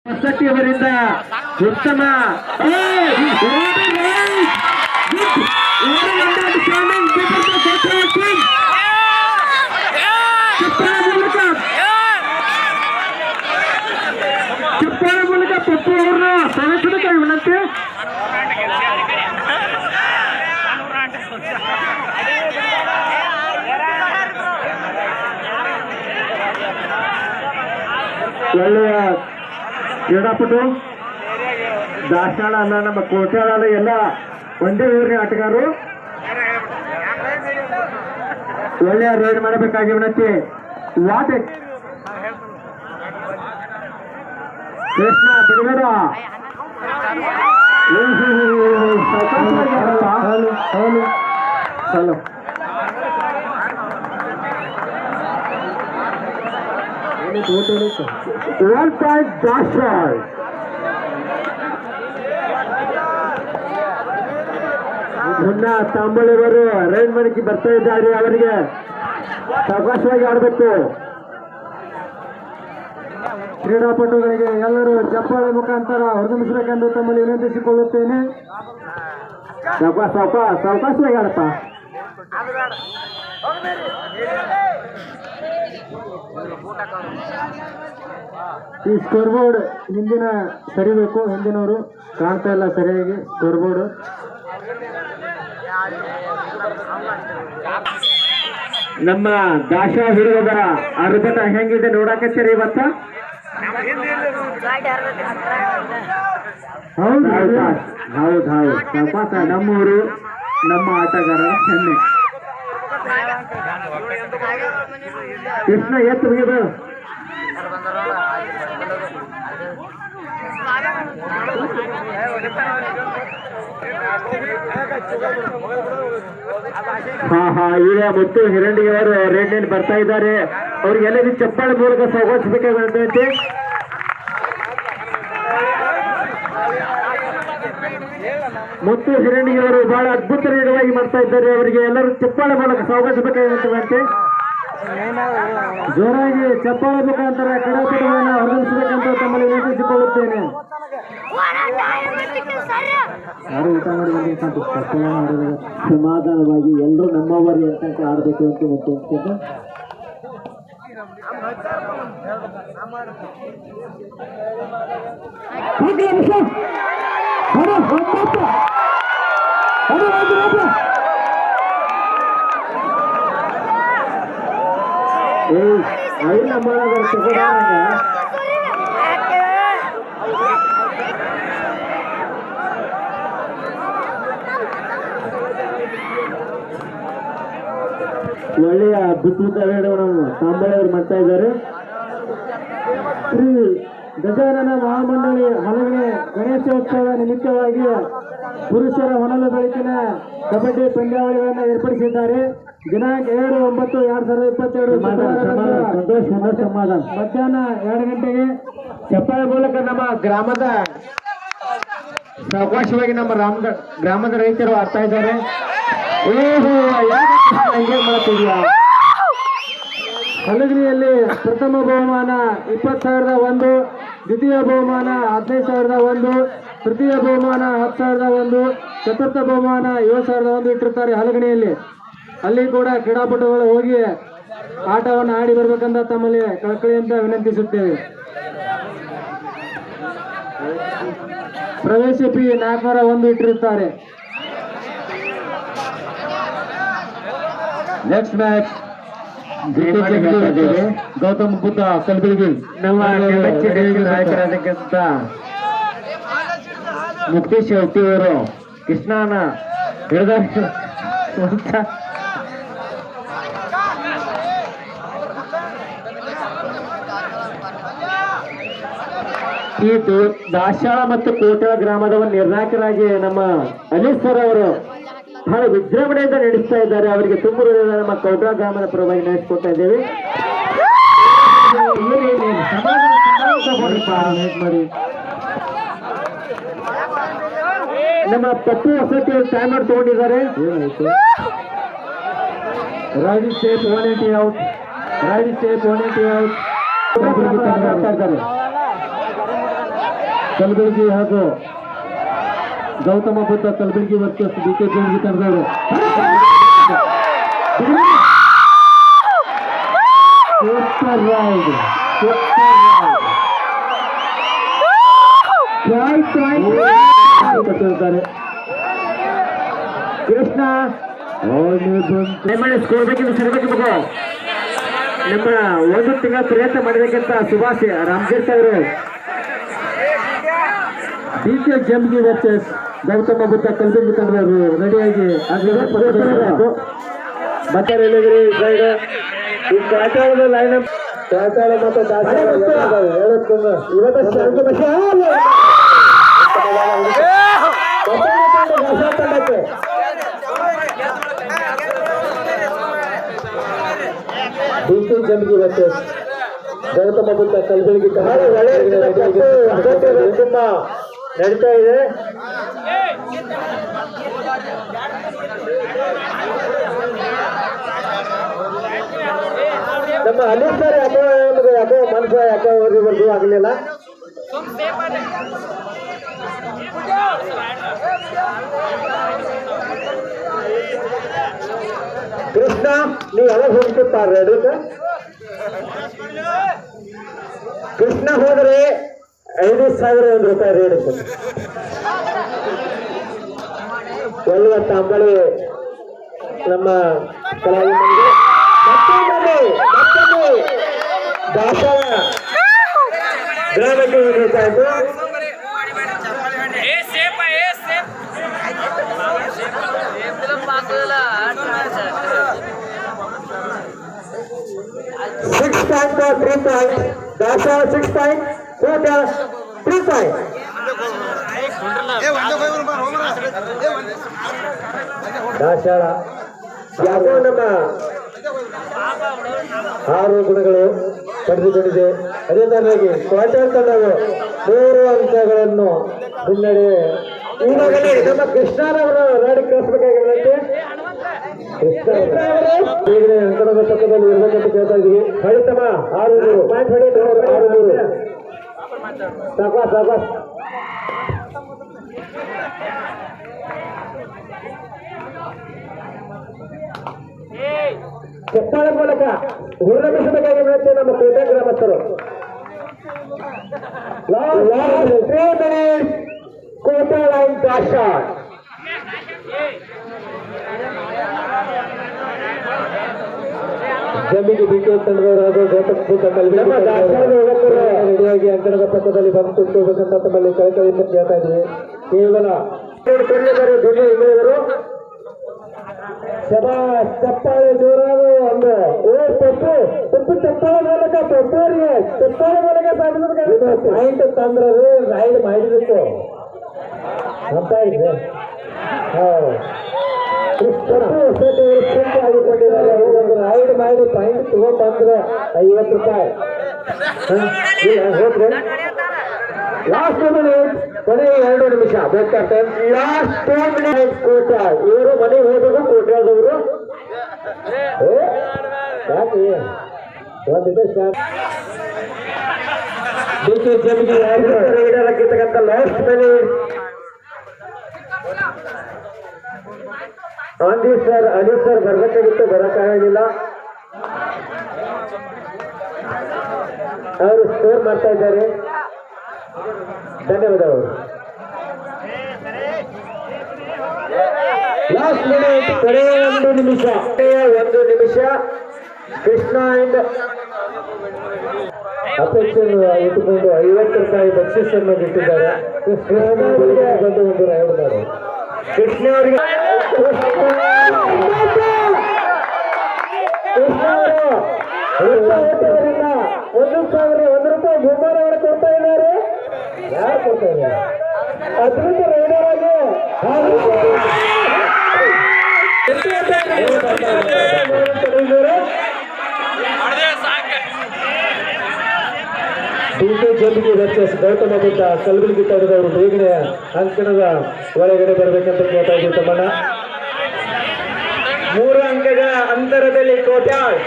ವಸತಿಯವರಿಂದ ಉತ್ತಮ ಚಪ್ಪಾಳ ಮೂಲಕ ಪಪ್ಪು ಅವ್ರನ್ನ ಸಂರಕ್ಷಣೆ ವಿನಂತಿ. ಒಳ್ಳೆಯ ಕ್ರೀಡಾಪಟು ದಾಸನಾಳ ಅಲ್ಲ, ನಮ್ಮ ಕೋಟ್ಯಾಳ ಎಲ್ಲ ಒಂದೇ ಊರಿನ ಆಟಗಾರರು. ಒಳ್ಳೆಯ ರೈಡ್ ಮಾಡಬೇಕಾಗಿ ವಿನಂತಿ. ವಾಟ್ ಕೃಷ್ಣ ಬಿಡುಗಡ ಹಲೋ One point Joshua. ಮುನ್ನ ತಾಂಬಳಿಯವರು ರೈಡ್ ಮಾಡಕ್ಕೆ ಬರ್ತಾ ಇದ್ದಾರೆ. ಅವರಿಗೆ ಸಾವಕಾಶವಾಗಿ ಆಡಬೇಕು. ಕ್ರೀಡಾಪಟುಗಳಿಗೆ ಎಲ್ಲರೂ ಚಪ್ಪಾಳೆ ಮುಖಾಂತರ ಹೊರದುಂಬಿಸಬೇಕೆಂದು ತಮ್ಮಲ್ಲಿ ವಿನಂತಿಸಿಕೊಳ್ಳುತ್ತೇನೆ. ಸಾವಕಾಶವಾಗಿ ಆಡಪ್ಪ. ಈ ಸ್ಕೋರ್ ಬೋರ್ಡ್ ಹಿಂದಿನ ಸರಿಬೇಕು. ಹಿಂದಿನವರು ಕಾಣ್ತಾ ಇಲ್ಲ ಸರಿಯಾಗಿ ಸ್ಕೋರ್ ಬೋರ್ಡ್. ನಮ್ಮ ದಾಶ ಹುಡುಗರ ಅರ್ಬಟ ಹೆಂಗಿದೆ ನೋಡಾಕತ್ತೀರಿ ಇವತ್ತ? ಹೌದು ಹೌದು ಹೌದು ಸಂಪಾಸ ನಮ್ಮೂರು ನಮ್ಮ ಆಟಗಾರ ಹೆಮ್ಮೆ. ಕೃಷ್ಣ ಎತ್ತು ಮುಗಿದು ಈಗ ಮತ್ತು ಹಿರಂಡಿಗೆ ಅವರು ರೆಡ್ ಲೈನ್ ಬರ್ತಾ ಇದ್ದಾರೆ. ಅವ್ರಿಗೆಲ್ಲರಿಗೂ ಚಪ್ಪಾಳೆ ಮೂಲಕ ಸ್ವಾಗತಿಸಬೇಕಾಗುತ್ತೆ. ಮತ್ತು ಹಿರಂಡಿಗೆ ಅವರು ಬಹಳ ಅದ್ಭುತ ವೇಗವಾಗಿ ಮಾಡ್ತಾ ಇದ್ದಾರೆ. ಅವರಿಗೆ ಎಲ್ಲರೂ ಚಪ್ಪಾಳೆ ಮೂಲಕ ಸ್ವಾಗತಿಸಬೇಕಾಗುತ್ತಂತೆ. ಜೋರಾಗಿ ಚಪ್ಪಾಳೆ ಮುಖಾಂತರ ಕ್ರೀಡಾಪಟುಗಳನ್ನು ಹೊರಡಿಸಬೇಕಂತ ತಮ್ಮಲ್ಲಿ ವಿನಂತಿಸಿಕೊಳ್ಳುತ್ತೇನೆ. ಯಾರು ಊಟ ಮಾಡಿ ಸಮಾಧಾನವಾಗಿ ಎಲ್ಲರೂ ನಮ್ಮವರೇ ಅಂತ ಆಡಬೇಕು ಅಂತ ಗೊತ್ತಿರ್ತದೆ. ಐಲ್ಲ ಮಾಡೋದ ಒಳ್ಳೆಯ ಅದ್ಭುತ ವೇಡವನ್ನು ತಾಂಬಳೆಯವರು ಮಾಡ್ತಾ ಇದ್ದಾರೆ. ಶ್ರೀ ಗಜಾನನ ಮಹಾಮಂಡಳಿ ಹಲಗಣೆ ಗಣೇಶೋತ್ಸವ ನಿಮಿತ್ತವಾಗಿ ಪುರುಷರ ಹೊನಲು ಬೆಳಕಿನ ಕಬಡ್ಡಿ ಪಂದ್ಯಾವಳಿಗಳನ್ನು ಏರ್ಪಡಿಸಿದ್ದಾರೆ. ದಿನಾಂಕ 7/9/2022 ಮಧ್ಯಾಹ್ನ 2 ಗಂಟೆಗೆ ಚಪ್ಪಾಳೆ ಮೂಲಕ ನಮ್ಮ ಗ್ರಾಮದ ಸಾವಕಾಶವಾಗಿ ನಮ್ಮ ಗ್ರಾಮದ ರೈತರು ಆಡ್ತಾ ಇದ್ದಾರೆ. ಹಂಗೆ ಮಾಡ್ತಿದ್ಯಾ? ಹಲಗರಿಯಲ್ಲಿ ಪ್ರಥಮ ಬಹುಮಾನ 20,001, ದ್ವಿತೀಯ ಬಹುಮಾನ 15,001, ತೃತೀಯ ಬಹುಮಾನ 10,001, ಚತುರ್ಥ ಬಹುಮಾನ 7,001 ಇಟ್ಟಿರ್ತಾರೆ ಹಲಗಣಿಯಲ್ಲಿ. ಅಲ್ಲಿ ಕೂಡ ಕ್ರೀಡಾಪಟುಗಳು ಹೋಗಿ ಆಟವನ್ನು ಆಡಿ ಬರ್ಬೇಕಂತ ತಮ್ಮಲ್ಲಿ ಕಳಕಳಿಯಿಂದ ವಿನಂತಿಸುತ್ತೇವೆ. ಪ್ರವೇಶ ಫೀ 401 ಇಟ್ಟಿರುತ್ತಾರೆ. ನೆಕ್ಸ್ಟ್ ಮ್ಯಾಚ್ ಗೌತಮ್ ಬುದ್ಧ ಕಲಬುರಗಿ ನಮ್ಮ ನಾಯಕರಾದಂತ ಮುಕ್ತೇಶ್ ಶೆಟ್ಟಿ ಅವರು ಕೃಷ್ಣನ ಹಿಡಿದ ಈ ದಾಶಾಳ ಮತ್ತು ಕೋಟೆ ಗ್ರಾಮದ ನಿರ್ಣಾಯಕರಾಗಿ ನಮ್ಮ ಅನೀಸ್ ಸರ್ ಅವರು ಬಹಳ ವಿಜೃಂಭಣೆಯಿಂದ ನಡೆಸ್ತಾ ಇದ್ದಾರೆ. ಅವರಿಗೆ ತುಂಬ ನಮ್ಮ ಕೌಟ್ರಾ ಗ್ರಾಮದ ಪರವಾಗಿ ನಡೆಸಿಕೊಡ್ತಾ ಇದ್ದೇವೆ. ನಮ್ಮ ಪಪ್ಪು ವಸತಿ ಟೈಮ್ ಔಟ್ ತಗೊಂಡಿದ್ದಾರೆ. ರೈಡಿ ಸೇಫ್ 180 ಔಟ್. ರೈಡಿ ಸೇಫ್ 180 ಔಟ್. ಕಲಬುರಗಿ ಹಾಗೂ ಗೌತಮ ಬುದ್ಧ ಕಲಬುರಗಿ ವರ್ಸಸ್ ಬಿಕೆ ಜೋಗಿ ತಂಡದವರು ಕೃಷ್ಣ ಸ್ಕೋರ್ ಬೇಕಿಂದ ಸರಿಬೇಕು ಮಗು ನಮ್ಮ ಒಂದು ತಿಂಗಳ ಪ್ರಯತ್ನ ಮಾಡಬೇಕಂತ ಸುಭಾಷ್ ರಾಮಜೇಶ್ ಅವರು ಬಿಕೆ ಜಂಬಿ ವರ್ಸಸ್ ಗೌತಮ ಬುದ್ಧ ಕಲಬುರಗಿ ತಂಡದವರು ರೆಡಿಯಾಗಿ ಮತ್ತೆ ಹೇಳಿದ್ರಿ ಸೈಡ್ ಈ ಕಾಟಾಳದ ಲೈನ್ ಕಾಟಾಳ ಮತ್ತು ಬಿಕೆ ಜಂಬಿ ವರ್ಸಸ್ ಗೌತಮ ಬುದ್ಧ ಕಲಬುರಗಿ ತುಂಬಾ ನಡೀತಾ ಇದೆ. ನಮ್ಮ ಅಲ್ಲಿ ಸರ್ ಯಾಕೋ ಮನಸ್ಸ ಯಾಕೋ ಬರ್ದು ಆಗಲಿಲ್ಲ. ಕೃಷ್ಣ ನೀವು ಯಾವಾಗ ಹೋಗ್ತಿರ್ತಾರೆ ಅದಕ್ಕೆ ಕೃಷ್ಣ ಹೋದ್ರೆ 5,000 ರೂಪಾಯಿ ರೇಟ್ ಎಲ್ಲ ತಾಂಬಳಿ ನಮ್ಮ ಕಲಾವಿದರಿಗೆ ಮತ್ತೊಮ್ಮೆ ದಾಸವಾಳ ಗ್ರಾಮಕ್ಕೆ ಬೇಕಾಯಿತು. ಸಿಕ್ಸ್ ಪಾಯಿಂಟ್ 3 ಪಾಯಿಂಟ್ ದಾಸವಾಳ 6 ಪಾಯಿಂಟ್ ಕೋಟ 3 ಪಾಯಿಂಟ್. ದಾಸವಾಳ ಯಾಕೋ ನಮ್ಮ 6 ಗುಣಗಳು ಪಡೆದುಕೊಂಡಿದೆ. ಅದೇ ತರನಾಗಿ ಕ್ವಾರ್ಟರ್ ತಂಡವು 3 ಅಂಕಗಳನ್ನು ಮುನ್ನಡೆ. ಈಗಾಗಲೇ ನಮ್ಮ ಕೃಷ್ಣರವರು ರಾಡಿ ಕಳಿಸಬೇಕಾಗಿರುವಂತೆ ಈಗಲೇ ಅಂಕಣದ ಪಕ್ಕದಲ್ಲಿ ಇರಬೇಕಂತ ಕೇಳ್ತಾ ಇದ್ದೀವಿ. ಹೊಡಿತಮ್ಮ 6 ಪಾಯಿಂಟ್ ಹೊಡಿ 6 ಸಾಕಾಸ್ ಸಾಕಾಸ್. ಚಪ್ಪಾಳ ಮೂಲಕ ಹುರಿದುಂಬಿಸಬೇಕಾಗಿರುವಂತೆ ನಮ್ಮ ಕೋಟೆ ಗ್ರಾಮಸ್ಥರು. ಕೋಟೆ ಲೈನ್ ದಾಶ ಜಮೀನು ಬಿಕೆ ತಂಡದವರಾದ ರೆಡಿಯಾಗಿ ಅಂಕಣದ ಪಕ್ಕದಲ್ಲಿ ಬಂದು ಕುಳಿತುಬೇಕಂತ ತಮ್ಮಲ್ಲಿ ಕಳಕಳಿಯಿಂದ ಕೇಳ್ತಾ ಇದ್ದೀವಿ. ಕೇವಲ ದುಡಿಯುವರು ಸದಾ ಚಪ್ಪಾಳೆ ಜೋರಾದ ಒಂದು ತಪ್ಪು ತಪ್ಪು ಚಪ್ಪಾಳೆ ಮೂಲಕ ತಪ್ಪೋರಿಗೆ ಚಪ್ಪಾಳೆ ಮೂಲಕ ಪಾಯಿಂಟ್ ತಂದ್ರೆ ರೈಡ್ ಮಾಡಿಬೇಕು ಅಂತ ಇದೆ. ಆಗಿಕೊಂಡಿದ್ದಾರೆ. ಒಂದು ರೈಡ್ ಮಾಡಿ ಪಾಯಿಂಟ್ ತಗೊಂಡ್ಬಂದ್ರೆ 50 ರೂಪಾಯಿ. ಲಾಸ್ಟ್ ಮಿನಿಟ್ ಕೊನೆಗೆ 2 ನಿಮಿಷ ಬೇಕಾಗ್ತದೆ. ಲಾಸ್ಟ್ 2 ಮಿನಿಟ್ ಕೋಟ ಇವರು ಮನೆಗೆ ಹೋಗೋದು ಕೋಟ್ಯಾದವರು ಯಾಕೆ ಬಿಕೆ ಜಮಿಗೆ ರೈಡರಾಗಿರ್ತಕ್ಕಂಥ ಲಾಸ್ಟ್ ಮಿನಿಟ್ ಆಂದಿ ಸರ್ ಅಲಿ ಸರ್ ಬರ್ಬೇಕಾಗಿತ್ತು, ಬರೋಕ್ಕಾಗಲಿಲ್ಲ. ಅವರು ಸ್ಕೋರ್ ಮಾಡ್ತಾ ಇದ್ದಾರೆ. ಧನ್ಯವಾದಗಳು. ಲಾಸ್ಟ್ ಮಿನಿಟ್ ಕಡೆಯ 1 ನಿಮಿಷ ಕೃಷ್ಣ ಅಂಡ್ ಅಪೇಕ್ಷೆಯನ್ನು ಇಟ್ಟುಕೊಂಡು 50 ರೂಪಾಯಿ ಬಕ್ಷಿಸನ್ನು ಬಿಟ್ಟಿದ್ದಾರೆ. ಕೃಷ್ಣ ಅವರಿಗೆ ಒಂದು ರೈಡ್ ಮಾಡಿ ಕೃಷ್ಣ ಅವರಿಗೆ 1,000 ರೂಪಾಯಿ ಬಹುಮಾನ ಅವರು ಕೊಡ್ತಾ ಇದ್ದಾರೆ. ಯಾರು ಕೊಡ್ತಾ ಇದ್ದಾರೆ? ಅದರಿಂದ ರೈಡರ್ ಆಗಿ ಬಿಕೆ ಜಮಿಗೆ ವರ್ಸಸ್ ಗೌತಮ ಬುದ್ಧ ಕಲಬುರಗಿ ತಂಡದವರು ಬೇಗನೆ ಅಂಕಣದ ಒಳಗಡೆ ಬರಬೇಕಂತ ಕೇಳ್ತಾ ಇದ್ದೀವಿ ತಮ್ಮಣ್ಣ. 3 ಅಂಕದ ಅಂತರದಲ್ಲಿ ಕೋಟ್ಯಾಳ್